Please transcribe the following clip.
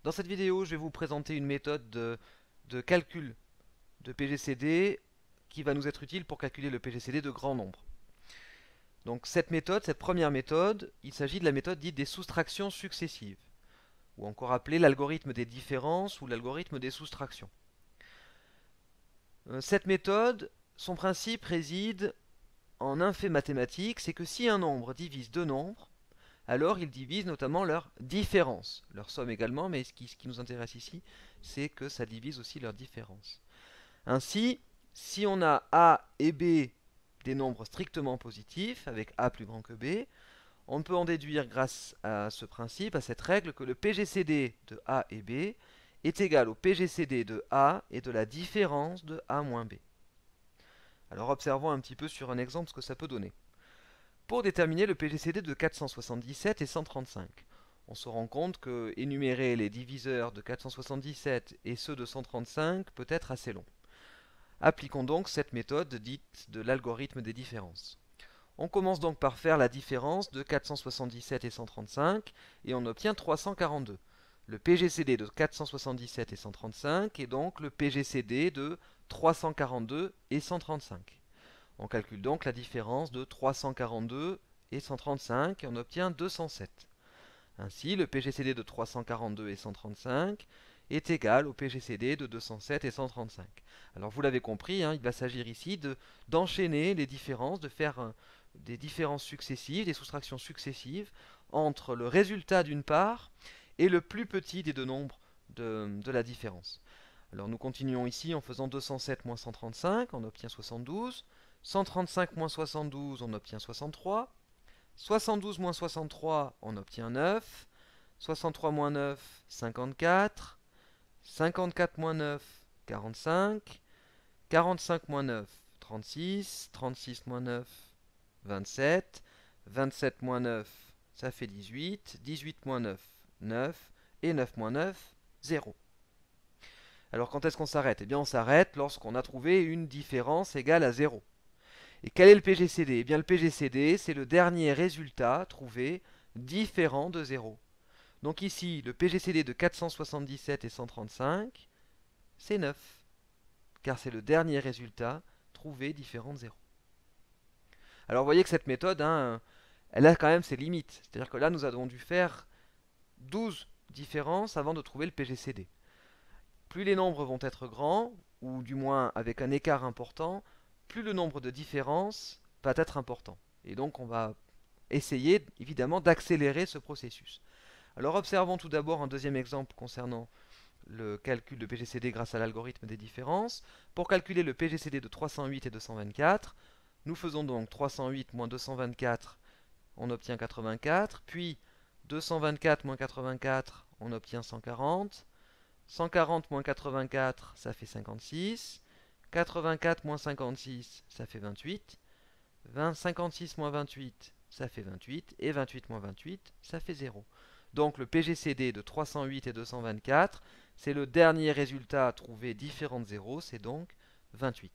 Dans cette vidéo, je vais vous présenter une méthode de calcul de PGCD qui va nous être utile pour calculer le PGCD de grands nombres. Donc cette méthode, cette première méthode, il s'agit de la méthode dite des soustractions successives, ou encore appelée l'algorithme des différences ou l'algorithme des soustractions. Cette méthode, son principe réside en un fait mathématique, c'est que si un nombre divise deux nombres, alors il divise notamment leur différence, leur somme également, mais ce qui nous intéresse ici, c'est que ça divise aussi leur différence. Ainsi, si on a A et B des nombres strictement positifs, avec A plus grand que B, on peut en déduire grâce à ce principe, à cette règle, que le PGCD de A et B est égal au PGCD de A et de la différence de A moins B. Alors observons un petit peu sur un exemple ce que ça peut donner. Pour déterminer le PGCD de 477 et 135, on se rend compte que énumérer les diviseurs de 477 et ceux de 135 peut être assez long. Appliquons donc cette méthode dite de l'algorithme des différences. On commence donc par faire la différence de 477 et 135 et on obtient 342. Le PGCD de 477 et 135 est donc le PGCD de 342 et 135. On calcule donc la différence de 342 et 135 et on obtient 207. Ainsi, le PGCD de 342 et 135 est égal au PGCD de 207 et 135. Alors vous l'avez compris, il va s'agir ici d'enchaîner les différences, de faire des différences successives, des soustractions successives entre le résultat d'une part et le plus petit des deux nombres de la différence. Alors nous continuons ici en faisant 207 moins 135, on obtient 72. 135 moins 72, on obtient 63. 72 moins 63, on obtient 9. 63 moins 9, 54. 54 moins 9, 45. 45 moins 9, 36. 36 moins 9, 27. 27 moins 9, ça fait 18. 18 moins 9, 9. Et 9 moins 9, 0. Alors quand est-ce qu'on s'arrête? Eh bien on s'arrête lorsqu'on a trouvé une différence égale à 0. Et quel est le PGCD? Eh bien le PGCD, c'est le dernier résultat trouvé différent de 0. Donc ici, le PGCD de 477 et 135, c'est 9, car c'est le dernier résultat trouvé différent de 0. Alors vous voyez que cette méthode, elle a quand même ses limites. C'est-à-dire que là, nous avons dû faire 12 différences avant de trouver le PGCD. Plus les nombres vont être grands, ou du moins avec un écart important, plus le nombre de différences va être important. Et donc on va essayer évidemment d'accélérer ce processus. Alors observons tout d'abord un deuxième exemple concernant le calcul de PGCD grâce à l'algorithme des différences. Pour calculer le PGCD de 308 et 224, nous faisons donc 308 moins 224, on obtient 84, puis 224 moins 84, on obtient 140. 140 moins 84, ça fait 56. 84 moins 56, ça fait 28. 56 moins 28, ça fait 28. Et 28 moins 28, ça fait 0. Donc le PGCD de 308 et 224, c'est le dernier résultat trouvé différent de 0, c'est donc 28.